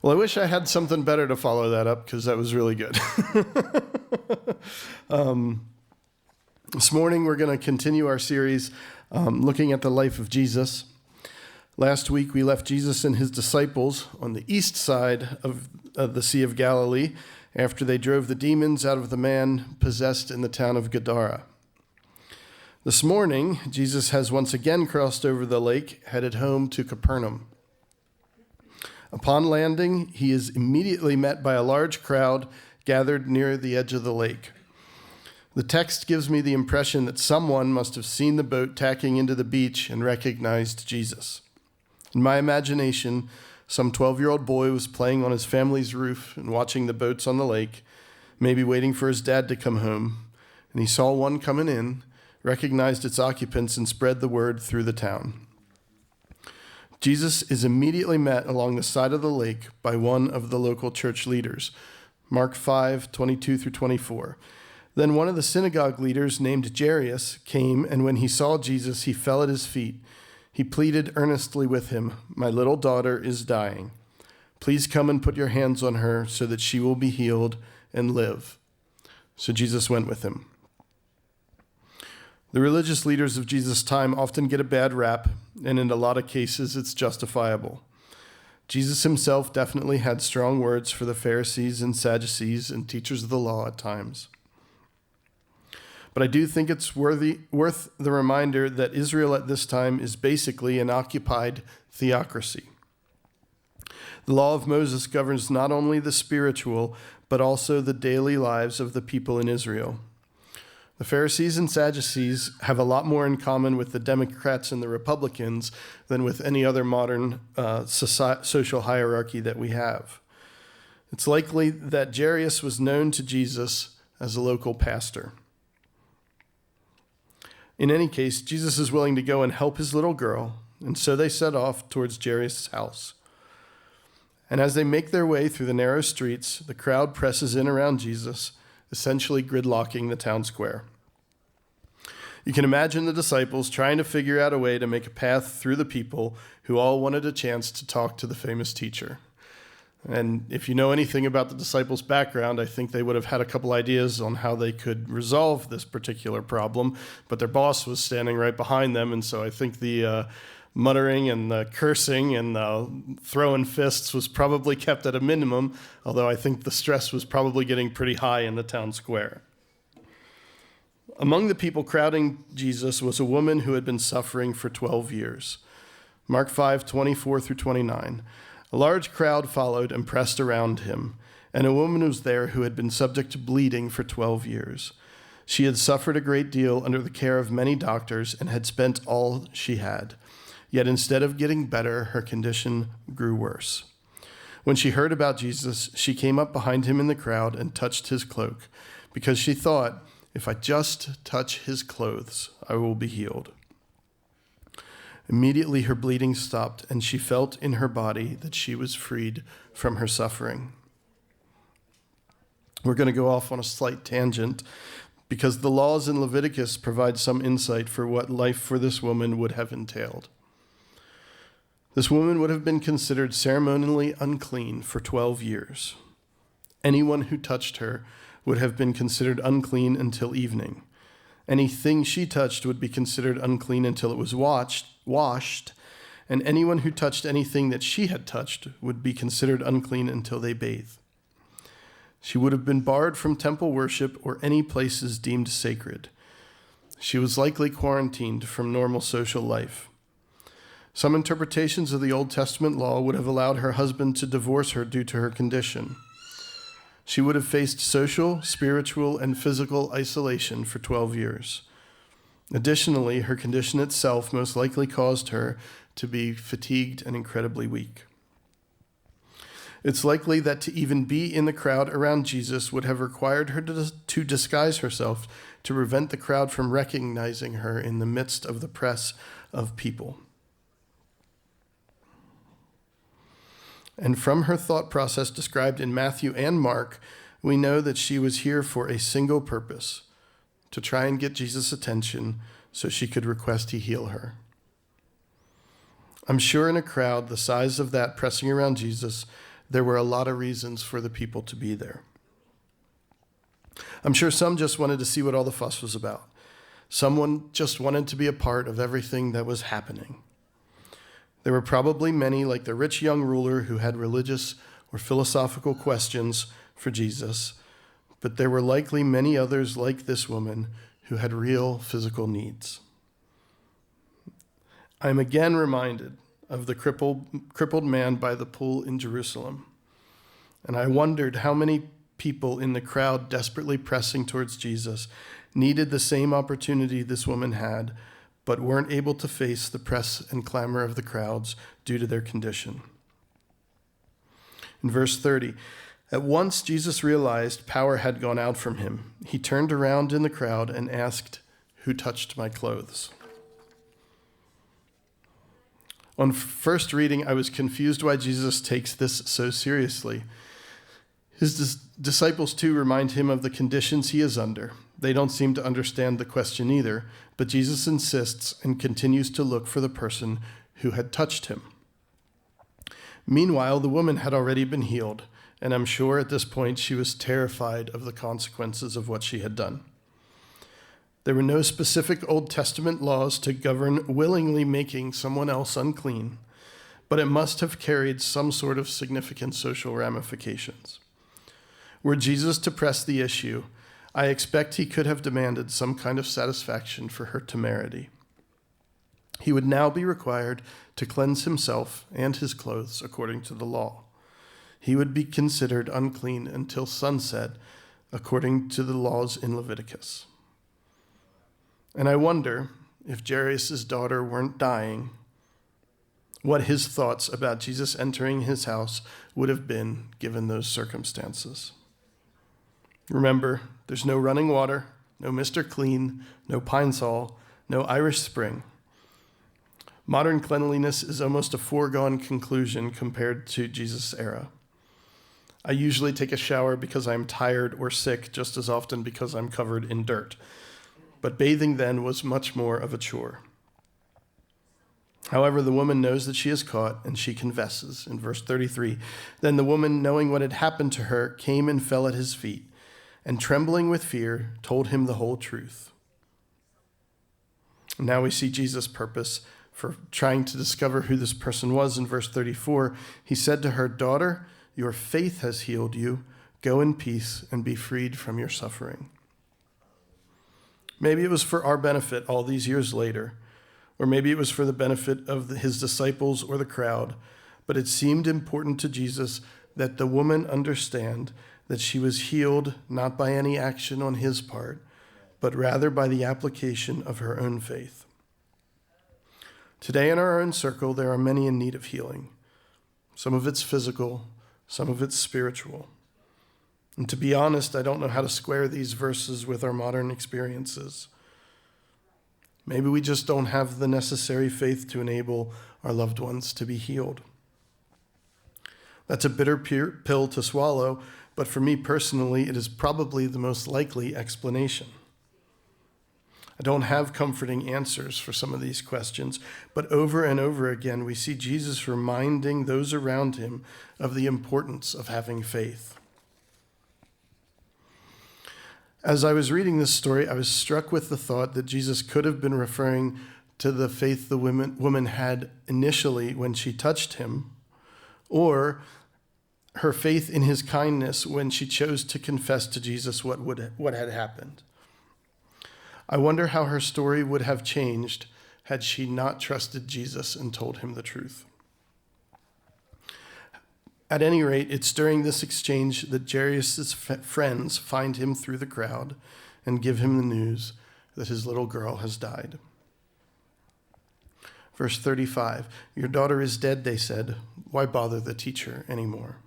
Well, I wish I had something better to follow that up because that was really good. This morning, we're going to continue our series looking at the life of Jesus. Last week, we left Jesus and his disciples on the east side of the Sea of Galilee after they drove the demons out of the man possessed in the town of Gadara. This morning, Jesus has once again crossed over the lake, headed home to Capernaum. Upon landing, he is immediately met by a large crowd gathered near the edge of the lake. The text gives me the impression that someone must have seen the boat tacking into the beach and recognized Jesus. In my imagination, some 12-year-old boy was playing on his family's roof and watching the boats on the lake, maybe waiting for his dad to come home, and he saw one coming in, recognized its occupants, and spread the word through the town. Jesus is immediately met along the side of the lake by one of the local church leaders. Mark 5:22-24. Then one of the synagogue leaders named Jairus came, and when he saw Jesus, he fell at his feet. He pleaded earnestly with him, "My little daughter is dying. Please come and put your hands on her so that she will be healed and live." So Jesus went with him. The religious leaders of Jesus' time often get a bad rap, and in a lot of cases, it's justifiable. Jesus himself definitely had strong words for the Pharisees and Sadducees and teachers of the law at times. But I do think it's worth the reminder that Israel at this time is basically an occupied theocracy. The law of Moses governs not only the spiritual, but also the daily lives of the people in Israel. The Pharisees and Sadducees have a lot more in common with the Democrats and the Republicans than with any other modern social hierarchy that we have. It's likely that Jairus was known to Jesus as a local pastor. In any case, Jesus is willing to go and help his little girl, and so they set off towards Jairus' house. And as they make their way through the narrow streets, the crowd presses in around Jesus, essentially gridlocking the town square. You can imagine the disciples trying to figure out a way to make a path through the people who all wanted a chance to talk to the famous teacher. And if you know anything about the disciples' background, I think they would have had a couple ideas on how they could resolve this particular problem, but their boss was standing right behind them, and so I think the muttering and the cursing and the throwing fists was probably kept at a minimum, although I think the stress was probably getting pretty high in the town square. Among the people crowding Jesus was a woman who had been suffering for 12 years. Mark 5:24-29. A large crowd followed and pressed around him, and a woman was there who had been subject to bleeding for 12 years. She had suffered a great deal under the care of many doctors and had spent all she had. Yet instead of getting better, her condition grew worse. When she heard about Jesus, she came up behind him in the crowd and touched his cloak, because she thought, "If I just touch his clothes, I will be healed." Immediately her bleeding stopped, and she felt in her body that she was freed from her suffering. We're going to go off on a slight tangent because the laws in Leviticus provide some insight for what life for this woman would have entailed. This woman would have been considered ceremonially unclean for 12 years. Anyone who touched her would have been considered unclean until evening. Anything she touched would be considered unclean until it was washed, and anyone who touched anything that she had touched would be considered unclean until they bathe. She would have been barred from temple worship or any places deemed sacred. She was likely quarantined from normal social life. Some interpretations of the Old Testament law would have allowed her husband to divorce her due to her condition. She would have faced social, spiritual, and physical isolation for 12 years. Additionally, her condition itself most likely caused her to be fatigued and incredibly weak. It's likely that to even be in the crowd around Jesus would have required her to disguise herself to prevent the crowd from recognizing her in the midst of the press of people. And from her thought process described in Matthew and Mark, we know that she was here for a single purpose, to try and get Jesus' attention so she could request he heal her. I'm sure in a crowd the size of that pressing around Jesus, there were a lot of reasons for the people to be there. I'm sure some just wanted to see what all the fuss was about. Someone just wanted to be a part of everything that was happening. There were probably many, like the rich young ruler, who had religious or philosophical questions for Jesus, but there were likely many others like this woman who had real physical needs. I'm again reminded of the crippled man by the pool in Jerusalem, and I wondered how many people in the crowd desperately pressing towards Jesus needed the same opportunity this woman had, but weren't able to face the press and clamor of the crowds due to their condition. In verse 30, at once Jesus realized power had gone out from him. He turned around in the crowd and asked, "Who touched my clothes?" On first reading, I was confused why Jesus takes this so seriously. His disciples, too, remind him of the conditions he is under. They don't seem to understand the question either, but Jesus insists and continues to look for the person who had touched him. Meanwhile, the woman had already been healed, and I'm sure at this point she was terrified of the consequences of what she had done. There were no specific Old Testament laws to govern willingly making someone else unclean, but it must have carried some sort of significant social ramifications. Were Jesus to press the issue, I expect he could have demanded some kind of satisfaction for her temerity. He would now be required to cleanse himself and his clothes according to the law. He would be considered unclean until sunset, according to the laws in Leviticus. And I wonder, if Jairus' daughter weren't dying, what his thoughts about Jesus entering his house would have been given those circumstances. Remember, there's no running water, no Mr. Clean, no Pine Sol, no Irish Spring. Modern cleanliness is almost a foregone conclusion compared to Jesus' era. I usually take a shower because I'm tired or sick just as often because I'm covered in dirt. But bathing then was much more of a chore. However, the woman knows that she is caught, and she confesses. In verse 33, then the woman, knowing what had happened to her, came and fell at his feet, and trembling with fear, told him the whole truth. And now we see Jesus' purpose for trying to discover who this person was. In verse 34, he said to her, "Daughter, your faith has healed you. Go in peace and be freed from your suffering." Maybe it was for our benefit all these years later, or maybe it was for the benefit of his disciples or the crowd, but it seemed important to Jesus that the woman understand that she was healed not by any action on his part, but rather by the application of her own faith. Today in our own circle, there are many in need of healing. Some of it's physical, some of it's spiritual. And to be honest, I don't know how to square these verses with our modern experiences. Maybe we just don't have the necessary faith to enable our loved ones to be healed. That's a bitter pill to swallow, but for me personally, it is probably the most likely explanation. I don't have comforting answers for some of these questions, but over and over again, we see Jesus reminding those around him of the importance of having faith. As I was reading this story, I was struck with the thought that Jesus could have been referring to the faith the woman had initially when she touched him, or her faith in his kindness when she chose to confess to Jesus what had happened. I wonder how her story would have changed had she not trusted Jesus and told him the truth. At any rate, it's during this exchange that Jairus' friends find him through the crowd and give him the news that his little girl has died. Verse 35, "Your daughter is dead," they said. "Why bother the teacher anymore?"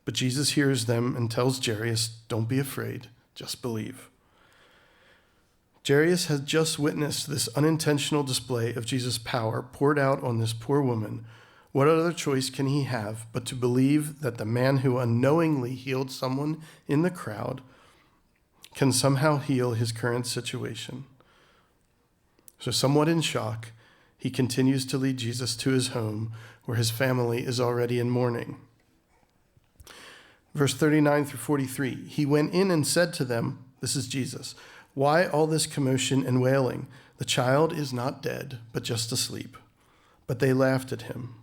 But Jesus hears them and tells Jairus, "Don't be afraid, just believe." Jairus has just witnessed this unintentional display of Jesus' power poured out on this poor woman. What other choice can he have but to believe that the man who unknowingly healed someone in the crowd can somehow heal his current situation? So somewhat in shock, he continues to lead Jesus to his home where his family is already in mourning. Verse 39 through 43, he went in and said to them, this is Jesus, why all this commotion and wailing? The child is not dead, but just asleep. But they laughed at him.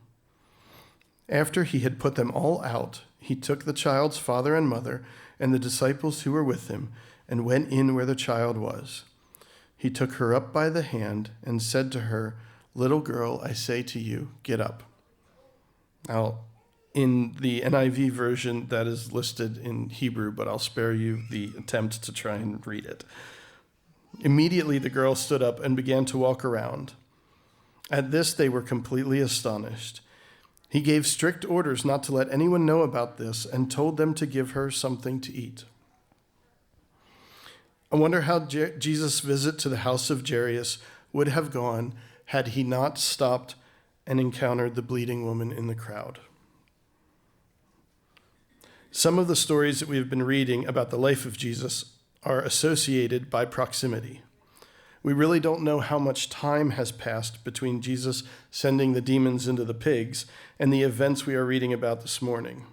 After he had put them all out, he took the child's father and mother and the disciples who were with him and went in where the child was. He took her up by the hand and said to her, little girl, I say to you, get up. Now, in the NIV version, that is listed in Hebrew, but I'll spare you the attempt to try and read it. Immediately the girl stood up and began to walk around. At this they were completely astonished. He gave strict orders not to let anyone know about this and told them to give her something to eat. I wonder how Jesus' visit to the house of Jairus would have gone had he not stopped and encountered the bleeding woman in the crowd. Some of the stories that we have been reading about the life of Jesus are associated by proximity. We really don't know how much time has passed between Jesus sending the demons into the pigs and the events we are reading about this morning.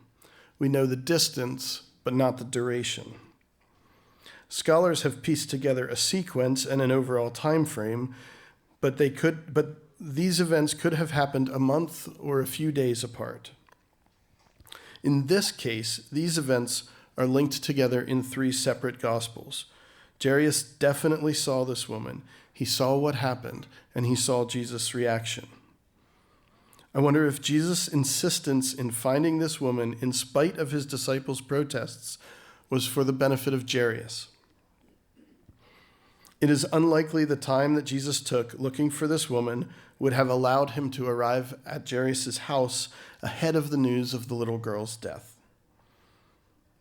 We know the distance, but not the duration. Scholars have pieced together a sequence and an overall time frame, but these events could have happened a month or a few days apart. In this case, these events are linked together in 3 separate Gospels. Jairus definitely saw this woman. He saw what happened, and he saw Jesus' reaction. I wonder if Jesus' insistence in finding this woman, in spite of his disciples' protests, was for the benefit of Jairus. It is unlikely the time that Jesus took looking for this woman would have allowed him to arrive at Jairus' house ahead of the news of the little girl's death.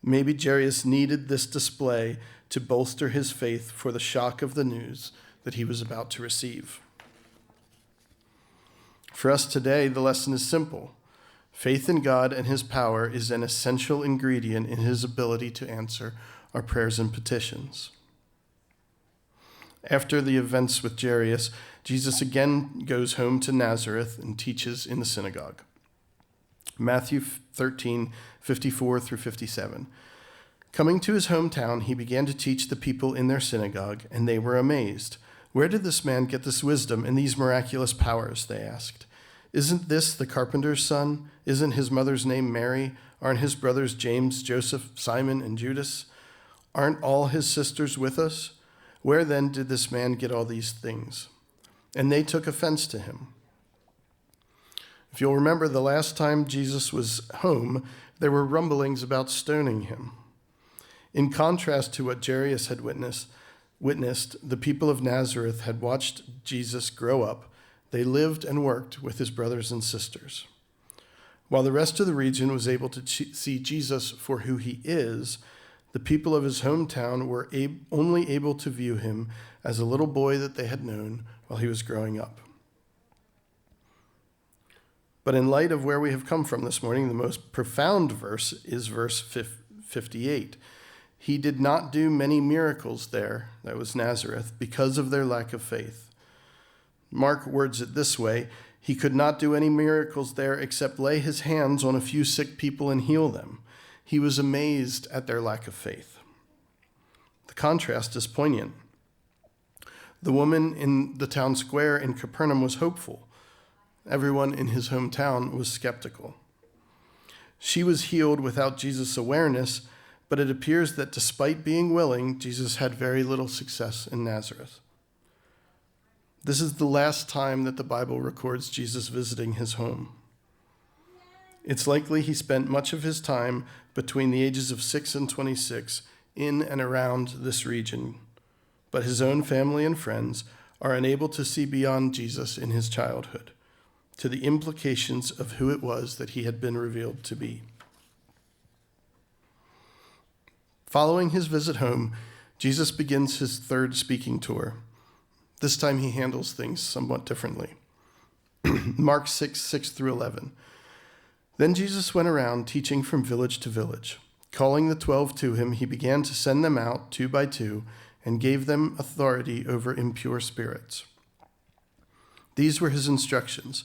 Maybe Jairus needed this display to bolster his faith for the shock of the news that he was about to receive. For us today, the lesson is simple. Faith in God and his power is an essential ingredient in his ability to answer our prayers and petitions. After the events with Jairus, Jesus again goes home to Nazareth and teaches in the synagogue. Matthew 13:54 through 57. Coming to his hometown, he began to teach the people in their synagogue, and they were amazed. Where did this man get this wisdom and these miraculous powers? They asked. Isn't this the carpenter's son? Isn't his mother's name Mary? Aren't his brothers James, Joseph, Simon, and Judas? Aren't all his sisters with us? Where then did this man get all these things? And they took offense to him. If you'll remember, the last time Jesus was home, there were rumblings about stoning him. In contrast to what Jairus had witnessed, the people of Nazareth had watched Jesus grow up. They lived and worked with his brothers and sisters. While the rest of the region was able to see Jesus for who he is, the people of his hometown were only able to view him as a little boy that they had known while he was growing up. But in light of where we have come from this morning, the most profound verse is verse 58. He did not do many miracles there, that was Nazareth, because of their lack of faith. Mark words it this way: he could not do any miracles there except lay his hands on a few sick people and heal them. He was amazed at their lack of faith. The contrast is poignant. The woman in the town square in Capernaum was hopeful. Everyone in his hometown was skeptical. She was healed without Jesus' awareness, but it appears that despite being willing, Jesus had very little success in Nazareth. This is the last time that the Bible records Jesus visiting his home. It's likely he spent much of his time between the ages of 6 and 26 in and around this region, but his own family and friends are unable to see beyond Jesus in his childhood, to the implications of who it was that he had been revealed to be. Following his visit home, Jesus begins his 3rd speaking tour. This time he handles things somewhat differently. Mark 6 through 11. Then Jesus went around teaching from village to village. Calling the 12 to him, he began to send them out 2 by 2 and gave them authority over impure spirits. These were his instructions.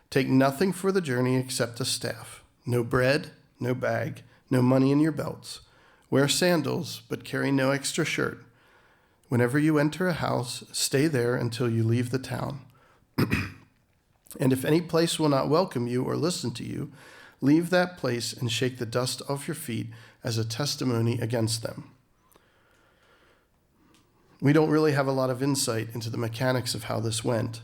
Take nothing for the journey except a staff, no bread, no bag, no money in your belts. Wear sandals, but carry no extra shirt. Whenever you enter a house, stay there until you leave the town. And if any place will not welcome you or listen to you, leave that place and shake the dust off your feet as a testimony against them." We don't really have a lot of insight into the mechanics of how this went,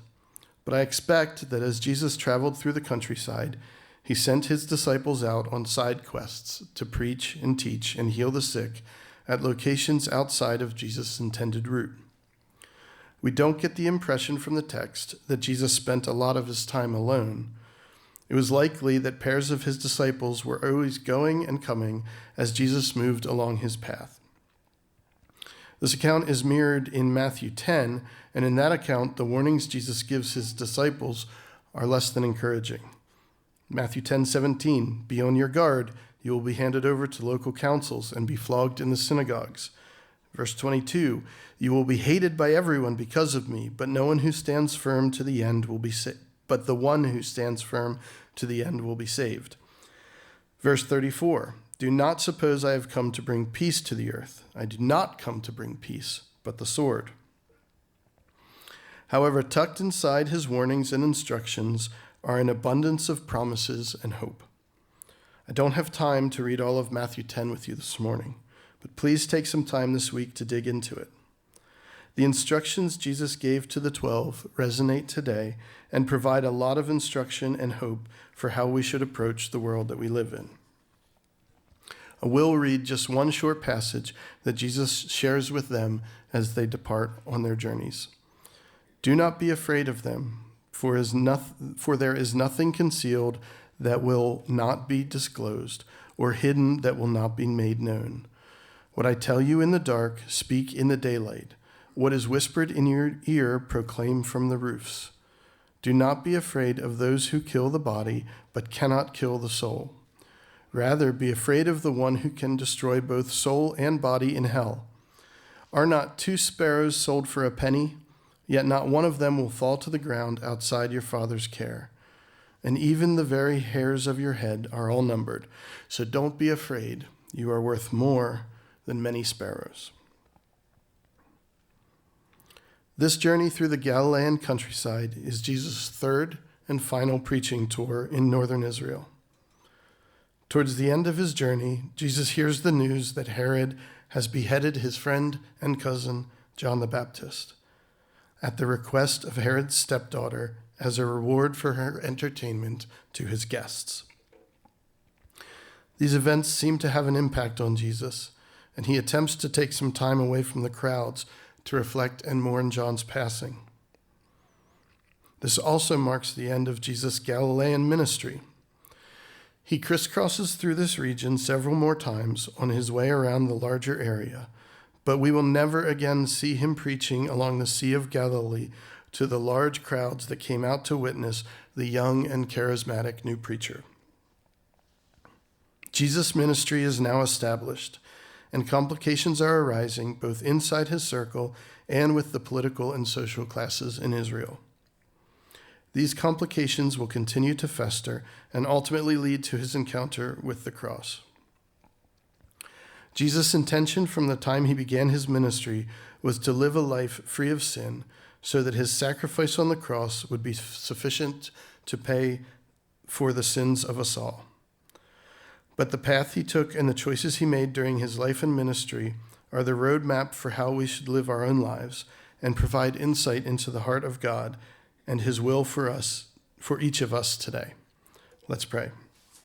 but I expect that as Jesus traveled through the countryside, he sent his disciples out on side quests to preach and teach and heal the sick at locations outside of Jesus' intended route. We don't get the impression from the text that Jesus spent a lot of his time alone. It was likely that pairs of his disciples were always going and coming as Jesus moved along his path. This account is mirrored in Matthew 10, and in that account, the warnings Jesus gives his disciples are less than encouraging. Matthew 10:17, "Be on your guard. You will be handed over to local councils and be flogged in the synagogues." Verse 22, "You will be hated by everyone because of me, but no one who stands firm to the end will be but the one who stands firm to the end will be saved." Verse 34, "Do not suppose I have come to bring peace to the earth. I do not come to bring peace, but the sword." However, tucked inside his warnings and instructions are an abundance of promises and hope. I don't have time to read all of Matthew 10 with you this morning, but please take some time this week to dig into it. The instructions Jesus gave to the 12 resonate today and provide a lot of instruction and hope for how we should approach the world that we live in. I will read just one short passage that Jesus shares with them as they depart on their journeys. "Do not be afraid of them, for there is nothing concealed that will not be disclosed, or hidden that will not be made known. What I tell you in the dark, speak in the daylight. What is whispered in your ear, proclaim from the roofs. Do not be afraid of those who kill the body, but cannot kill the soul. Rather, be afraid of the one who can destroy both soul and body in hell. Are not 2 sparrows sold for a penny? Yet not one of them will fall to the ground outside your Father's care. And even the very hairs of your head are all numbered. So don't be afraid. You are worth more than many sparrows." This journey through the Galilean countryside is Jesus' third and final preaching tour in northern Israel. Towards the end of his journey, Jesus hears the news that Herod has beheaded his friend and cousin, John the Baptist, at the request of Herod's stepdaughter as a reward for her entertainment to his guests. These events seem to have an impact on Jesus, and he attempts to take some time away from the crowds to reflect and mourn John's passing. This also marks the end of Jesus' Galilean ministry. He crisscrosses through this region several more times on his way around the larger area, but we will never again see him preaching along the Sea of Galilee to the large crowds that came out to witness the young and charismatic new preacher. Jesus' ministry is now established, and complications are arising both inside his circle and with the political and social classes in Israel. These complications will continue to fester and ultimately lead to his encounter with the cross. Jesus' intention from the time he began his ministry was to live a life free of sin so that his sacrifice on the cross would be sufficient to pay for the sins of us all. But the path he took and the choices he made during his life and ministry are the roadmap for how we should live our own lives and provide insight into the heart of God and his will for us, for each of us today. Let's pray.